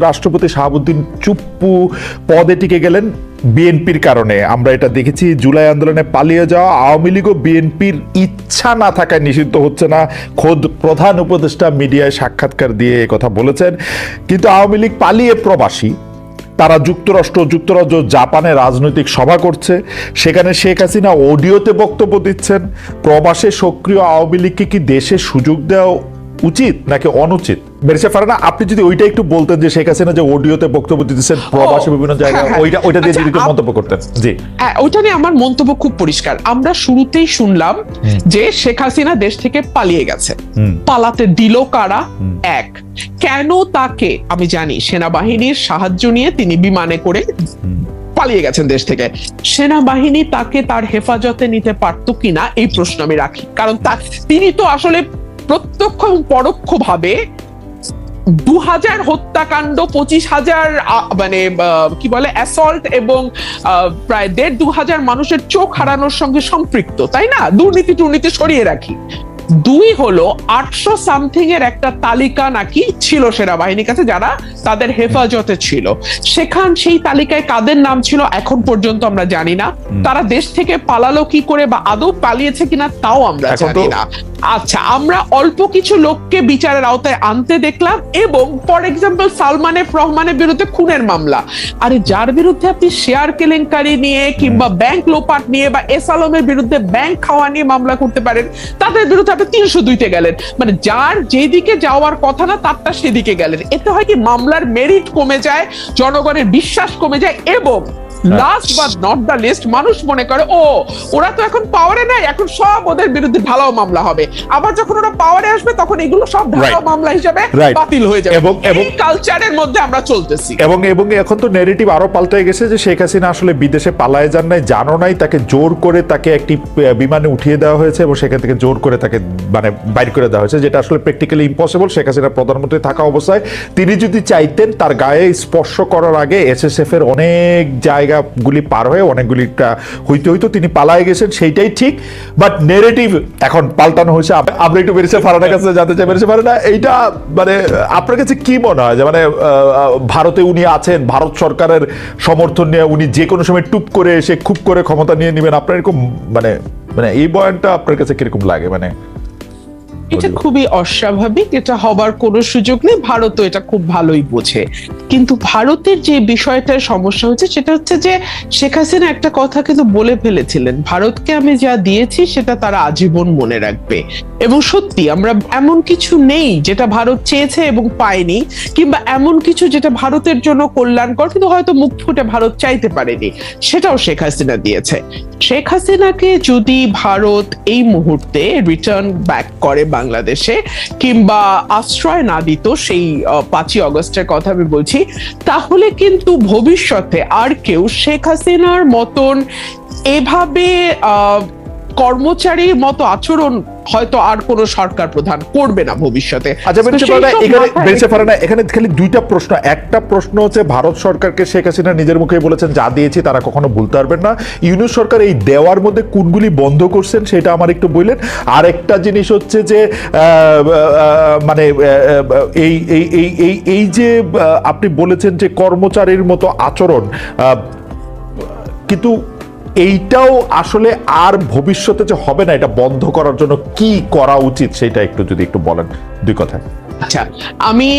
রাষ্ট্রপতি শাহাবুদ্দিন চুপ্পু পদে টিকে গেলেন বিএনপির কারণে। আমরা এটা দেখেছি, জুলাই আন্দোলনে পালিয়ে যাওয়া আওয়ামী লীগও বিএনপির ইচ্ছা না থাকায় নিষিদ্ধ হচ্ছে না। খোদ প্রধান উপদেষ্টা মিডিয়ায় সাক্ষাৎকার দিয়ে কথা বলেছেন। কিন্তু আওয়ামী লীগ পালিয়ে প্রবাসী, তারা যুক্তরাজ্য জাপানে রাজনৈতিক সভা করছে, সেখানে শেখ হাসিনা অডিওতে বক্তব্য দিচ্ছেন। প্রবাসে সক্রিয় আওয়ামী লীগকে কি দেশে সুযোগ দেওয়া উচিত নাকি অনুচিত? মেরিসা ফারহানা, আপনি যদি ওইটা একটু বলতেন যে শেখ হাসিনা যে অডিওতে বক্তব্য দিতেছেন প্রবাসী বিভিন্ন জায়গায়, ওইটা দিয়ে যদি একটু মন্তব্য করতেন। জি, ওইটা নিয়ে আমার মন্তব্য খুব পরিষ্কার। আমরা শুরুতেই শুনলাম যে শেখ হাসিনা দেশ থেকে পালিয়ে গেছে। পালাতে দিল কারা? এক, কেন তাকে? আমি জানি সেনাবাহিনীর সাহায্য নিয়ে তিনি বিমানে করে পালিয়ে গেছেন দেশ থেকে। সেনাবাহিনী তাকে তার হেফাজতে নিতে পারতো কিনা এই প্রশ্ন আমি রাখি। কারণ তিনি তো আসলে প্রত্যক্ষ এবং পরোক্ষ ভাবে 2000 হত্যাকাণ্ড, 25,000 মানে কি বলে অ্যাসল্ট এবং প্রায় 1,500 মানুষের চোখ হারানোর সঙ্গে সম্পৃক্ত, তাই না? দুর্নীতি সরিয়ে রাখি। 2 হলো 800 সামথিং এর একটা তালিকা নাকি ছিল সেনাবাহিনীর কাছে যারা তাদের হেফাজতে ছিল। সেই তালিকায় কাদের নাম ছিল এখন পর্যন্ত আমরা জানি না। তারা দেশ থেকে পালালো কি করে বা আদৌ পালিয়েছে কিনা তাও আমরা জানি না। আচ্ছা, আমরা অল্প কিছু লোককে বিচারের আওতায় আনতে দেখলাম এবং ফর এক্সাম্পল সালমান এফ রহমানের বিরুদ্ধে খুনের মামলা। আরে যার বিরুদ্ধে আপনি শেয়ার কেলেঙ্কারি নিয়ে কিংবা ব্যাংক লোপাট নিয়ে বা এস আলমের বিরুদ্ধে ব্যাংক খাওয়া নিয়ে মামলা করতে পারেন, তাদের বিরুদ্ধে আপনি 302-তে গেলেন। মানে যার যেদিকে যাওয়ার কথা না তারটা সেদিকে গেলেন। এতে হয় কি, মামলার মেরিট কমে যায়, জনগণের বিশ্বাস কমে যায় এবং last but not the least, মানুষ মনে করে ও ওরা তো এখন পাওয়ারে নাই, এখন সব ওদের বিরুদ্ধে ঢালাও মামলা হবে। আবার যখন ওরা পাওয়ারে আসবে তখন এগুলো সব ঢালাও মামলা হিসেবে বাতিল হয়ে যাবে। এবং কালচারের মধ্যে আমরা চলতেছি। এবং এখন তো ন্যারেটিভ আরো পাল্টে গেছে যে শেখ হাসিনা আসলে বিদেশে পালায় যান নাই, জানো নাই, তাকে জোর করে তাকে একটি বিমানে উঠিয়ে দেওয়া হয়েছে এবং সেখান থেকে জোর করে তাকে মানে বাইর করে দেওয়া হয়েছে, যেটা আসলে প্র্যাকটিক্যালি ইম্পসিবল। শেখ হাসিনা প্রধানমন্ত্রী থাকা অবস্থায় তিনি যদি চাইতেন তার গায়ে স্পর্শ করার আগে এসএসএফ এর অনেক জায়গাগুলি পার হয়ে অনেকগুলিটা হইতে তিনি পালায় গেছেন, সেইটাই ঠিক। বাট নেগেটিভ এখন পাল্টানো হয়েছে। আমরা একটু মেরিসা ফারহানার কাছে জানতে চাই, মেরিসা ফারহানা, এইটা মানে আপনার কাছে কি মনে হয় যে মানে ভারতে উনি আছেন, ভারত সরকারের সমর্থন নিয়ে উনি যে কোনো সময় টুপ করে এসে খুব করে ক্ষমতা নিয়ে নেবেন, আপনার এরকম মানে এই বয়ানটা আপনার কাছে কিরকম লাগে? মানে এটা খুবই অস্বাভাবিক, এটা হবার কোনো সুযোগ নেই। ভারতও এটা খুব ভালোই বোঝে। কিন্তু ভারতের যে বিষয়টার সমস্যা হচ্ছে সেটা হচ্ছে যে শেখ হাসিনা একটা কথা কিন্তু বলে ফেলেছিলেন, ভারতকে আমি যা দিয়েছি সেটা তারা আজীবন মনে রাখবে। এবং সত্যি আমরা এমন কিছু নেই যেটা ভারত চেয়েছে এবং পায়নি, কিংবা এমন কিছু যেটা ভারতের জন্য কল্যাণকর কিন্তু হয়তো মুখ ফুটে ভারত চাইতে পারেনি, সেটাও শেখ হাসিনা দিয়েছে। শেখ হাসিনাকে যদি ভারত এই মুহূর্তে রিটার্ন ব্যাক করে বাংলাদেশে কিংবা আশ্রয় না দিত, সেই 5ই অগস্টের কথা আমি বলছি, তাহলে কিন্তু ভবিষ্যতে আর কেউ শেখ হাসিনার মতন এভাবে কর্মচারীর মতো আচরণ হয়তো আর কোনো সরকার প্রধান করবে না ভবিষ্যতে। আচ্ছা, এখানে খালি 2টা প্রশ্ন। একটা প্রশ্ন হচ্ছে ভারত সরকারকে শেখ হাসিনা নিজের মুখে বলেছেন যা দিয়েছি তারা কখনো ভুলতে পারবেন না। ইউনূস সরকার এই দেওয়ার মধ্যে কোনগুলি বন্ধ করছেন সেটা আমার একটু বললেন। আর একটা জিনিস হচ্ছে যে মানে এই যে আপনি বলেছেন যে কর্মচারীর মতো আচরণ, কিন্তু এইটাও আসলে আর ভবিষ্যতে যে হবে না, এটা বন্ধ করার জন্য কি করা উচিত সেটা একটু যদি একটু বলেন 2 কথায়। আচ্ছা, আমি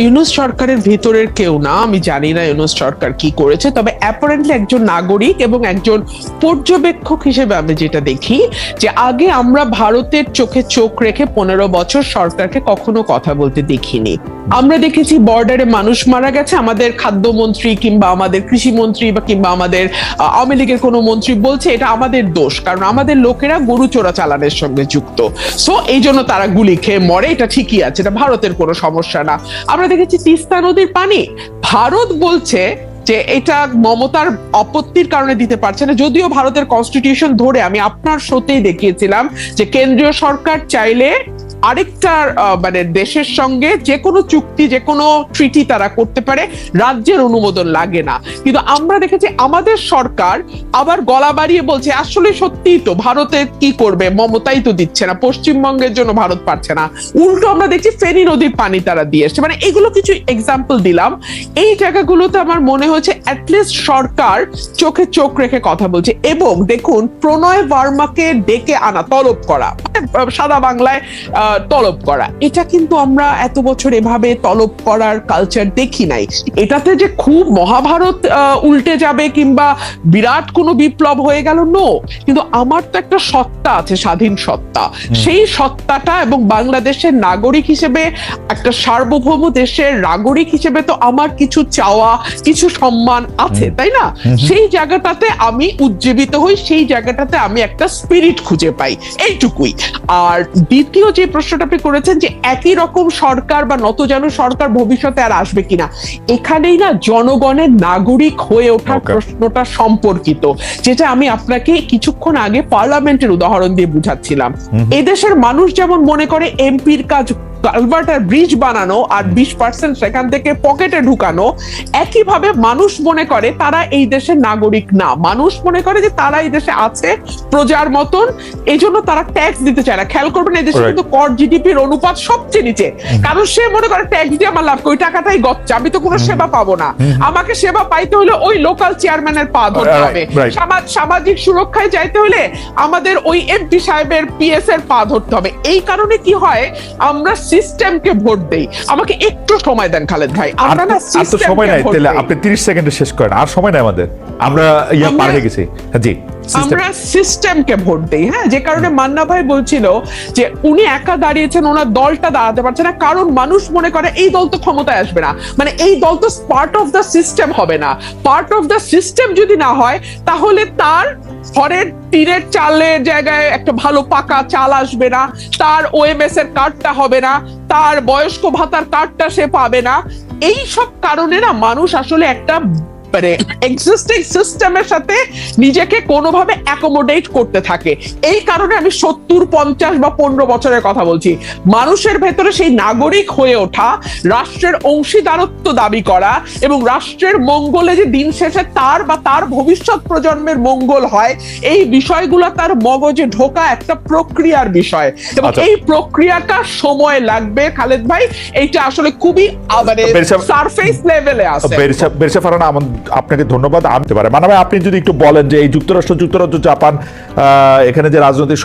ইউনূস সরকারের ভিতরের কেউ না, আমি জানি না ইউনূস সরকার কি করেছে, তবে অ্যাপারেন্টলি একজন নাগরিক এবং একজন পর্যবেক্ষক হিসেবে আমি যেটা দেখি যে আগে আমরা ভারতের চোখে চোখ রেখে 15 বছর সরকারকে কখনো কথা বলতে দেখিনি। আমরা দেখেছি বর্ডারে মানুষ মারা গেছে, আমাদের খাদ্যমন্ত্রী কিংবা আমাদের কৃষিমন্ত্রী বা কিংবা আমাদের আওয়ামী লীগের কোনো মন্ত্রী বলছে এটা আমাদের দোষ, কারণ আমাদের লোকেরা গরু চোরা চালানের সঙ্গে যুক্ত, সো এই জন্য তারা গুলি খেয়ে মরে, এটা ঠিকই আছে, এটা ভারতের কোনো সমস্যা না। আমরা দেখেছি তিস্তা নদীর পানি ভারত বলছে যে এটা মমতার আপত্তির কারণে দিতে পারছে না, যদিও ভারতের কনস্টিটিউশন ধরে আমি আপনার শোতেই দেখিয়েছিলাম যে কেন্দ্রীয় সরকার চাইলে আরেকটা মানে দেশের সঙ্গে যে কোনো চুক্তি, যে কোনো ট্রিটি তারা করতে পারে, রাজ্যের অনুমোদন লাগে না। কিন্তু আমরা দেখেছি আমাদের সরকার আবার গলা বাড়িয়ে বলছে আসলে সত্যিই তো ভারতে কি করবে, মমতাই তো দিচ্ছে না, পশ্চিমবঙ্গের জন্য ভারত পারছে না। উল্টো আমরা দেখছি ফেনী নদীর পানি তারা দিয়ে এসছে। মানে এগুলো কিছু এক্সাম্পল দিলাম। এই জায়গাগুলোতে আমার মনে হচ্ছে অ্যাটলিস্ট সরকার চোখে চোখ রেখে কথা বলছে। এবং দেখুন, প্রণয় ভার্মাকে ডেকে আনা, তলব করা, সাদা বাংলায় তলব করা, এটা কিন্তু আমরা এত বছর এভাবে তলব করার কালচার দেখি নাই। এটাতে যে খুব মহাভারত উল্টে যাবে কিংবা বিরাট কোনো বিপ্লব হয়ে গেল, নো। কিন্তু আমার তো একটা সত্তা আছে, স্বাধীন সত্তা। সেই সত্তাটা এবং বাংলাদেশের নাগরিক হিসেবে, একটা সার্বভৌম দেশের নাগরিক হিসেবে তো আমার কিছু চাওয়া, কিছু সম্মান আছে, তাই না? সেই জায়গাটাতে আমি উজ্জীবিত হই, সেই জায়গাটাতে আমি একটা স্পিরিট খুঁজে পাই, এইটুকুই। আর দ্বিতীয় যে প্রশ্নটা আপনি করেছেন যে একই রকম সরকার বা নতজানু সরকার ভবিষ্যতে আর আসবে কিনা, এখানেই না জনগণের নাগরিক হয়ে ওঠার প্রশ্নটা সম্পর্কিত, যেটা আমি আপনাকে কিছুক্ষণ আগে পার্লামেন্টের উদাহরণ দিয়ে বুঝাচ্ছিলাম। এদেশের মানুষ যেমন মনে করে এমপির কাজ কালভার্ট আর ব্রিজ বানানো আর 20% সেখান থেকে পকেটে ঢুকানো, একইভাবে মানুষ মনে করে তারা এই দেশের নাগরিক না। মানুষ মনে করে যে তারা এই দেশে আছে প্রজার মতন, এই জন্য তারা ট্যাক্স দিতে চায় না। খেয়াল করবেন, এই দেশে কিন্তু কর জিডিপির অনুপাত সবচেয়ে নিচে, কারণ সে মনে করে ট্যাক্স দিয়ে আমার লাভ, ওই টাকাটাই গচ্ছা, আমি তো কোনো সেবা পাবো না। আমাকে সেবা পাইতে হলে ওই লোকাল চেয়ারম্যানের পা ধরতে হবে, সামাজিক সুরক্ষায় যাইতে হলে আমাদের ওই এমপি সাহেবের পিএস এর পা ধরতে হবে। এই কারণে কি হয়, আমরা সিস্টেমকে ভোট দেই। আমাকে একটু সময় দেন খালেদ ভাই, আমরা না সিস্টেমকে সময় নাই, ভোট তাহলে দেই। আপনি 30 সেকেন্ডে শেষ করেন, আর সময় নাই আমাদের, আমরা পার হয়ে গেছি। জি, আমরা সিস্টেমকে ভোট দেই। হ্যাঁ, যে কারণে মান্না ভাই বলছিল যে উনি একা দাঁড়িয়েছেন, ওনার দলটা দাঁড়াতে পারছে না, কারণ মানুষ মনে করে এই দল তো ক্ষমতায় আসবে না, মানে এই দল তো পার্ট অফ দ্য সিস্টেম হবে না। পার্ট অফ দ্য সিস্টেম যদি না হয়, তাহলে তার ঘরের টিনের চালের জায়গায় একটা ভালো পাকা চাল আসবে না, তার ওএমএস এর কার্ডটা হবে না, তার বয়স্ক ভাতার কার্ডটা সে পাবে না। এই সব কারণে না মানুষ আসলে একটা মানে এক্সিস্টিং সিস্টেমের সাথে নিজেকে কোনোভাবে অ্যাকোমোডেট করতে থাকে। এই কারণে আমি 70, 50 বা 15 বছরের কথা বলছি। মানুষের ভেতরে সেই নাগরিক হয়ে ওঠা, রাষ্ট্রের অংশীদারত্ব দাবি করা এবং রাষ্ট্রের মঙ্গলে যে দিন শেষে তার বা তার ভবিষ্যৎ প্রজন্মের মঙ্গল হয়, এই বিষয়গুলো তার মগজে ঢোকা একটা প্রক্রিয়ার বিষয়, এবং এই প্রক্রিয়াটা সময় লাগবে খালেদ ভাই। এইটা আসলে খুবই মানে সারফেস লেভেলে আছে। বেরসা ফারহানা, আপনাকে ধন্যবাদ। আনতে পারে মানে আপনি যদি একটু বলেন যে এই যুক্তরাজ্য জাপান এখানে যে রাজনৈতিক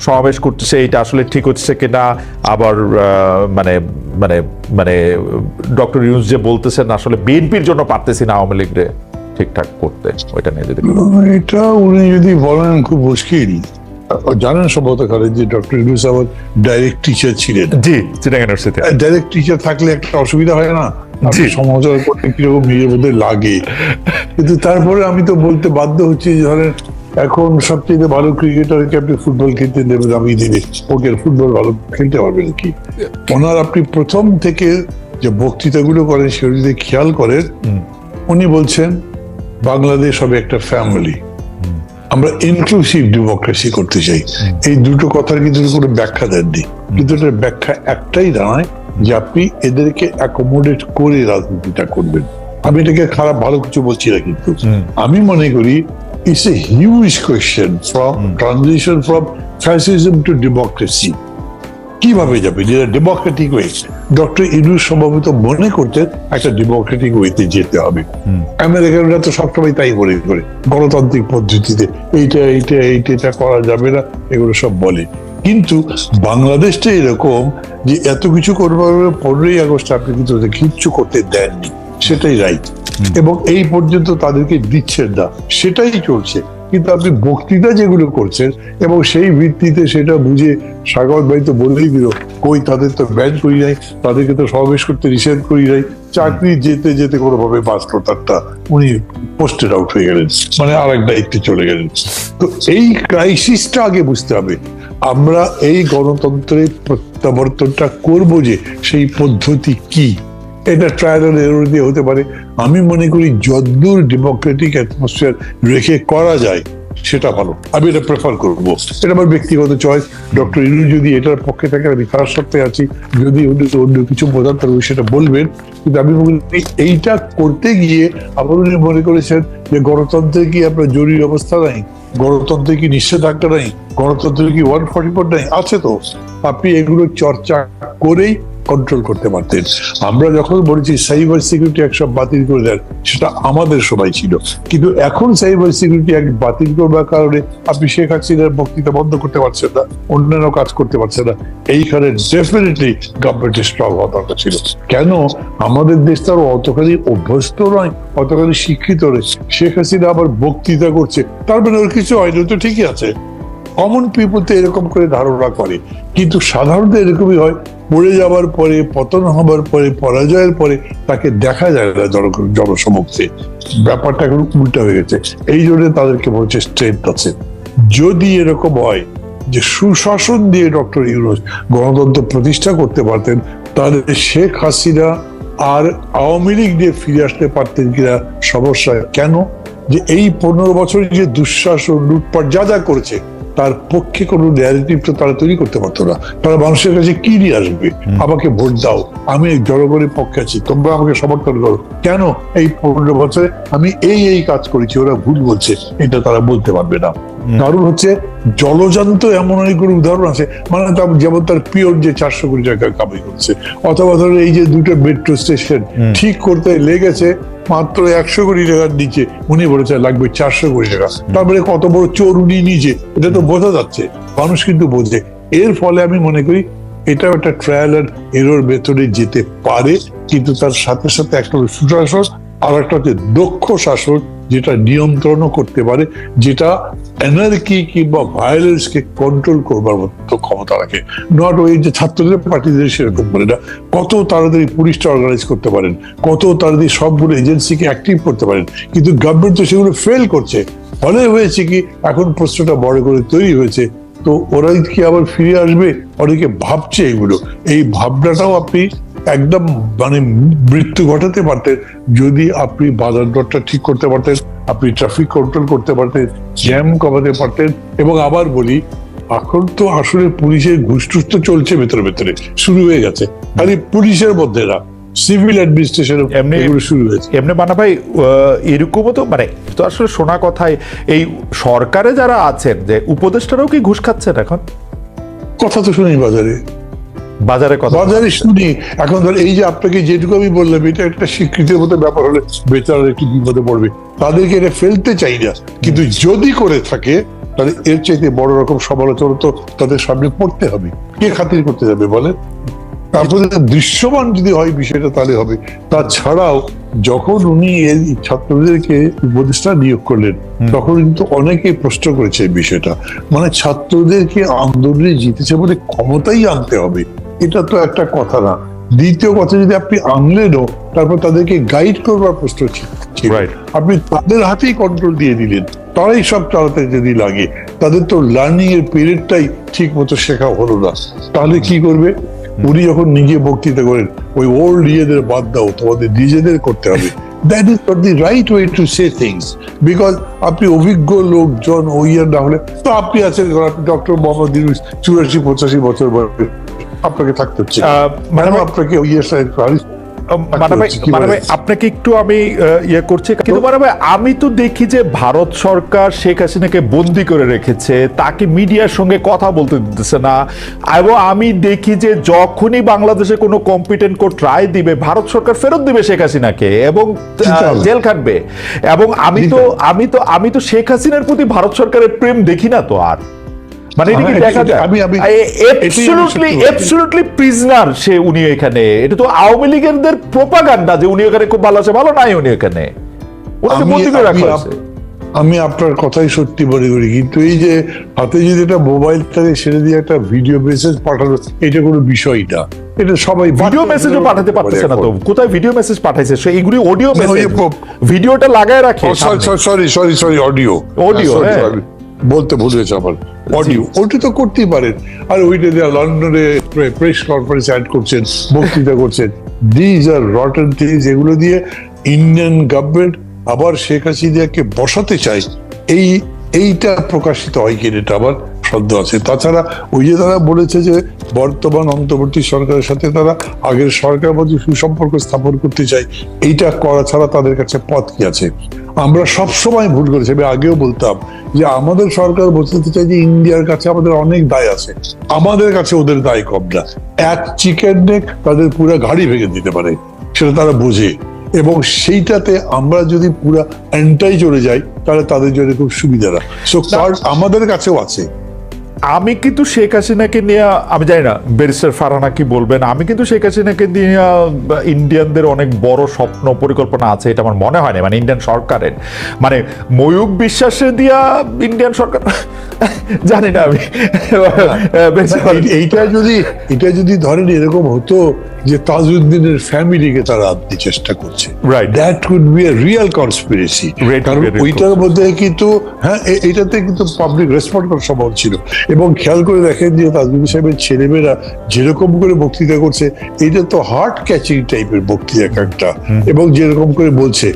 সমাবেশ করতেছে, এটা আসলে ঠিক হচ্ছে কিনা, আবার মানে মানে মানে ডক্টর ইউনূস যে বলতেছেন আসলে বিএনপির জন্য পারতেছি না আওয়ামী লীগরে ঠিকঠাক করতে, ওইটা নিয়ে যদি এটা উনি যদি বলেন খুব মুশকিল। জানেন সম্ভবত খালেদ যে ডক্টর ইউনূস আবার ডাইরেক্ট টিচার ছিলেন। জি, চিটাগাং ইউনিভার্সিটি ডাইরেক্ট টিচার থাকলে একটা অসুবিধা হয় না, সমালোচনা করতে কিরকম নিজের মধ্যে লাগে। কিন্তু তারপরে আমি তো বলতে বাধ্য হচ্ছি, ধরেন এখন সবচেয়ে ভালো ক্রিকেটারকে আপনি ফুটবল খেলতে দেবেন, আমি দিনে ওকে ফুটবল ভালো খেলতে পারবেন কি? ওনার আপনি প্রথম থেকে যে বক্তৃতাগুলো করেন সেগুলো যদি খেয়াল করেন, উনি বলছেন বাংলাদেশ হবে একটা ফ্যামিলি, আমরা ইনক্লুসিভ ডেমোক্রেসি করতে চাই। এই দুটো কথার কিন্তু কোনো ব্যাখ্যা দেননি, কিন্তু এটার ব্যাখ্যা একটাই দাঁড়ায় যে আপনি এদেরকে অ্যাকোমোডেট করে রাজনীতিটা করবেন। আমি এটাকে খারাপ ভালো কিছু বলছি না, কিন্তু আমি মনে করি it's a huge question from transition from fascism two democracy. কিভাবে যাবে যেটা ডেমোক্রেটিক ওয়ে? ডক্টর ইউনূস সম্ভবত মনে করতেন একটা ডেমোক্রেটিক ওয়েতে যেতে হবে। আমেরিকানরা তো সবসময় তাই মনে করে, গণতান্ত্রিক পদ্ধতিতে এইটা এইটা এইটা এটা করা যাবে না, এগুলো সব বলে। কিন্তু বাংলাদেশটা এরকম যে এত কিছু করবার 15ই আগস্ট আপনি কিন্তু কিচ্ছু করতে দেননি, সেটাই রাইট, এবং এই পর্যন্ত তাদেরকে দিচ্ছেন না, সেটাই চলছে। কিন্তু আপনি বক্তৃতা যেগুলো করছেন এবং সেই ভিত্তিতে সেটা বুঝে, সাগর ভাই তো বলেই দিল, কই তাদের তো ব্যান করি নাই, তাদেরকে তো সমাবেশ করতে নিষেধ করি নাই, চাকরি যেতে যেতে কোনোভাবে পাস করতারটা উনি পোস্টেড আউট হয়ে গেলেন, মানে আর এক দায়িত্বে চলে গেলেন। তো এই ক্রাইসিসটা আগে বুঝতে হবে। আমরা এই গণতন্ত্রের প্রত্যাবর্তনটা করবো যে সেই পদ্ধতি কি, এটা ট্রায়াল এন্ড এরর দিয়ে হতে পারে। আমি মনে করি যতদূর ডেমোক্রেটিক অ্যাটমসফিয়ার রেখে করা যায় সেটা ভালো, আমি এটা প্রেফার করবো, এটা আমার ব্যক্তিগত চয়েস। ডক্টর ইউনূস যদি এটার পক্ষে থাকে আমি তার সাথে আছি, যদি অন্য কিছু বোঝার তাহলে সেটা বলবেন। কিন্তু আমি বলি এইটা করতে গিয়ে আবার উনি মনে করেছেন যে গণতন্ত্রে কি আপনার জরুরি অবস্থা নাই, গণতন্ত্রে কি নিষেধাজ্ঞা নাই, গণতন্ত্রে কি 144 নাই, আছে তো। আপনি এগুলো চর্চা করেই কন্ট্রোল করতে পারতেন। আমরা যখন বলেছি সাইবার সিকিউরিটি অ্যাক্ট সব বাতিল করে দেন, সেটা আমাদের সময় ছিল, কিন্তু এখন সাইবার সিকিউরিটি অ্যাক্ট বাতিল করবার কারণে আপনি শেখ হাসিনার বক্তৃতা বন্ধ করতে পারছেন না, অন্যান্য কাজ করতে পারছেন না। এইখানে ডেফিনেটলি গভর্নমেন্টের স্ট্রং হওয়া দরকার ছিল। কেন? আমাদের দেশ তো অতখানি অভ্যস্ত নয়, অতখানি শিক্ষিত নয়। শেখ হাসিনা আবার বক্তৃতা করছে, তার মানে ওর কিছু হয়নি, তো ঠিকই আছে। কমন পিপল তো এরকম করে ধারণা করে, কিন্তু সাধারণত এরকমই হয়, পড়ে যাওয়ার পরে, পতন হবার পরে, পরাজয়ের পরে তাকে দেখা যায় না জনসমক্ষে। ব্যাপারটা এখন উল্টা হয়ে গেছে, এই জন্য তাদেরকে বলছে স্ট্রেংথ আছে। যদি এরকম হয় যে সুশাসন দিয়ে ডক্টর ইউনূস গণতন্ত্র প্রতিষ্ঠা করতে পারতেন, তাহলে শেখ হাসিনা আর আওয়ামী লীগ দিয়ে ফিরে আসতে পারতেন কিনা সমস্যা। কেন? যে এই 15 বছর যে দুঃশাসন, লুটপাট যা যা করেছে, তার পক্ষে কোনো ন্যারেটিভ তো তারা তৈরি করতে পারতো না। তারা মানুষের কাছে কি নিয়ে আসবে? আমাকে ভোট দাও, আমি জনগণের পক্ষে আছি, তোমরা আমাকে সমর্থন করো। কেন? এই 15 বছরে আমি এই কাজ করেছি, ওরা ভুল বলছে, এটা তারা বলতে পারবে না। কারণ হচ্ছে জলজান্ত এমন অনেকগুলো উদাহরণ আছে, মানে যেমন তার পিওর যে 400 কোটি টাকা কামাই করছে, অথবা ধরো এই যে 2টা মেট্রো স্টেশন ঠিক করতে লেগেছে মাত্র 100 কোটি টাকার নিচে, উনি বলেছে লাগবে 400 কোটি টাকা। তারপরে কত বড় চোর উনি নিজে, এটা তো বোঝা যাচ্ছে, মানুষ কিন্তু বোঝে। এর ফলে আমি মনে করি এটাও একটা ট্রায়াল এন্ড এরর মেথডে যেতে পারে, কিন্তু তার সাথে সাথে একটা সুশাসন আর একটা হচ্ছে দক্ষ শাসন, যেটা নিয়ন্ত্রণও করতে পারে, যেটা এনার্কি কিংবা ভায়োলেন্সকে কন্ট্রোল করবার মতো ক্ষমতা রাখে। নট ওই যে ছাত্রদের পার্টিদের সেরকম করে না, কত তাড়াতাড়ি পুলিশটা অর্গানাইজ করতে পারেন, কত তাড়াতাড়ি সবগুলো এজেন্সিকে অ্যাক্টিভ করতে পারেন, কিন্তু গভর্নমেন্ট তো সেগুলো ফেল করছে। ফলে হয়েছে কি, এখন প্রশ্নটা বড় করে তৈরি হয়েছে, তো ওরা কি আবার ফিরে আসবে? অনেকে ভাবছে এগুলো, এই ভাবনাটাও আপনি একদম মানে মৃত্যু ঘটাতে পারতেন যদি আপনি বাজার দরটা ঠিক করতে পারতেন, আপনি ট্রাফিক কন্ট্রোল করতে পারতেন, জ্যাম কমাতে পারতেন। এবং আবার বলি, এখন তো আসলে পুলিশের ঘুষ টুস তো চলছে ভেতরে ভেতরে, শুরু হয়ে গেছে, খালি পুলিশের মধ্যে না, সিভিল অ্যাডমিনিস্ট্রেশন এগুলো শুরু হয়েছে। এমনি মানা ভাই, এরকমও তো মানে তো আসলে শোনা কথায় এই সরকারে যারা আছেন যে উপদেষ্টারাও কি ঘুষ খাচ্ছেন এখন? কথা তো শুনি বাজারে কথা শুনি। এখন ধর এই যে আপনাকে যেটুকু আমি বললাম, এটা একটা স্বীকৃতির মতো ব্যাপার হলে বেচারা একটু বিপদে পড়বে, তাদেরকে এটা ফেলতে চাই না, কিন্তু যদি করে থাকে তাহলে এর চাইতে বড় রকম সমালোচনা তো তাদের সামনে পড়তে হবে। কে খাতির করতে যাবে বলেন? তারপরে দৃশ্যমান যদি হয় বিষয়টা তাহলে হবে। তাছাড়াও যখন উনি এই ছাত্রদেরকে উপদেষ্টা নিয়োগ করলেন, তখন কিন্তু অনেকে প্রশ্ন করেছে এই বিষয়টা, মানে ছাত্রদেরকে আন্দোলনে জিতেছে বলে ক্ষমতাই আনতে হবে, এটা তো একটা কথা না। দ্বিতীয় কথা, যদি আপনি আনলেনও তারপর তাদেরকে গাইড করবার প্রশ্ন ছিল, আপনি তাদের হাতেই কন্ট্রোল দিয়ে দিলেন, তারাই সব চালাতে যদি লাগে, তাদের তো লার্নিং এর পিরিয়ডটাই ঠিক মতো শেখা হলো না, তাহলে কি করবে? উনি যখন নিজে বক্তৃতা করেন, ওই ওল্ড ইয়েদের বাদ দাও, তোমাদের নিজেদের করতে হবে, that is not the right way to say things. Because আপনি অভিজ্ঞ লোকজন ওই না হলে তো, আপনি আছেন ডক্টর মোহাম্মদ ইউনূস 84-85 বছর বয়সে, আপনাকে থাকতে হচ্ছে, আপনাকে ওই আপনাকে একটু আমি ইয়ে করছি, কিন্তু আমি তো দেখি যে ভারত সরকার শেখ হাসিনাকে বন্দি করে রেখেছে, তাকে মিডিয়ার সঙ্গে কথা বলতে দিতেছে না, এবং আমি দেখি যে যখনই বাংলাদেশে কোনো কম্পিটেন্ট কোর্ট রায় দিবে, ভারত সরকার ফেরত দিবে শেখ হাসিনাকে এবং জেল খাটবে। এবং আমি তো শেখ হাসিনার প্রতি ভারত সরকারের প্রেম দেখি না তো আর, মানে এটা কি দেখা যায় অ্যাবসলিউটলি প্রিজনার সে, উনি এখানে, এটা তো আওয়ামী লীগের প্রোপাগান্ডা যে উনি এখানে খুব ভালো আছে, ভালো নাই উনি এখানে, ওনাকে বন্দি করে রাখা হয়েছে। আমি আপনার কথাই সত্যি মনে করি, কিন্তু এই যে হাতে যদি একটা মোবাইল থাকে, সেটা দিয়ে একটা ভিডিও মেসেজ পাঠানো, এটা কোনো বিষয় না। এটা সবাই ভিডিও মেসেজও পাঠাতে পারতেছে না তো, কোথায় ভিডিও মেসেজ পাঠাইছে? সে এইগুলি অডিও মেসেজ, ভিডিওটা লাগায় রাখে। সরি অডিও বলতে ভুল হয়েছে আমার, অডিও ওইটা তো করতেই পারেন। আর ওইটা লন্ডনে প্রেস কনফারেন্স অ্যাড করছেন, বক্তৃতা করছেন, দিজ আর রটেন থিংস। এগুলো দিয়ে ইন্ডিয়ান গভর্নমেন্ট আবার শেখ হাসিনাকে বসাতে চায়, এই এইটা প্রকাশিত হয় কিনা এটা আবার সন্দেহ আছে। তাছাড়া ওই যে তারা বলেছে যে বর্তমান অন্তর্বর্তী সরকারের সাথে তারা আগের সরকারের মধ্যে সুসম্পর্ক স্থাপন করতে চায়, এইটা করা ছাড়া তাদের কাছে পথ কি আছে? আমরা সবসময় ভুল করেছি, আমি আগেও বলতাম যে আমাদের সরকার বোঝাতে চাই যে ইন্ডিয়ার কাছে আমাদের অনেক দায় আছে, আমাদের কাছে ওদের দায় কম না। এক চিকেন নেক তাদের পুরো গাড়ি ভেঙে দিতে পারে, সেটা তারা বোঝে। এবং সেইটাতে আমরা যদি পুরো এন্টাই চলে যাই তাহলে তাদের জন্য খুব সুবিধা না। সো কার্ড আমাদের কাছেও আছে। আমি কিন্তু শেখ হাসিনাকে নিয়ে, আমি জানি না ব্যারিস্টার ফারহানা কি বলবেন, আমি কিন্তু শেখ হাসিনাকে নিয়ে ইন্ডিয়ানদের অনেক বড় স্বপ্ন পরিকল্পনা আছে, এটা আমার মনে হয় না। মানে ইন্ডিয়ান সরকারের, মানে ময়ূক বিশ্বাসে দিয়া ইন্ডিয়ান সরকার জানি না আমি। এইটা যদি ধরেন এরকম হতো যে তাজউদ্দিনের ফ্যামিলিকে তারা আনতে চেষ্টা করছে, Right. That could B A real conspiracy. কারণ ওইটার মধ্যে কিন্তু এইটাতে কিন্তু পাবলিক রেসপন্ড করার সম্ভব ছিল। এবং খেয়াল করে দেখেন যে তাজউদ্দিন সাহেবের ছেলেমেয়েরা যেরকম করে বক্তৃতা করছে, এটা তো হার্ট ক্যাচিং টাইপের বক্তৃতা একটা, এবং যেরকম করে বলছে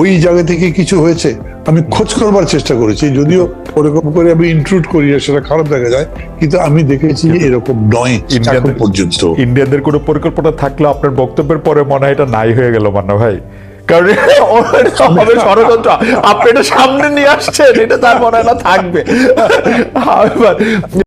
ওই জায়গা থেকে কিছু হয়েছে। আমি খোঁজ করবার চেষ্টা করেছি, যদিও ওরকম করে আমি ইনক্লুড করি না, সেটা খারাপ দেখা যায়, কিন্তু আমি দেখেছি এরকম নয় এখন পর্যন্ত। ইন্ডিয়ানদের কোনো পরিকল্পনা থাকলে আপনার বক্তব্যের পরে মনে হয় এটা নাই হয়ে গেল মান্না ভাই, কারণ হবে ষড়যন্ত্র। আপনি এটা সামনে নিয়ে আসছেন, এটা তার মনে হয় না থাকবে।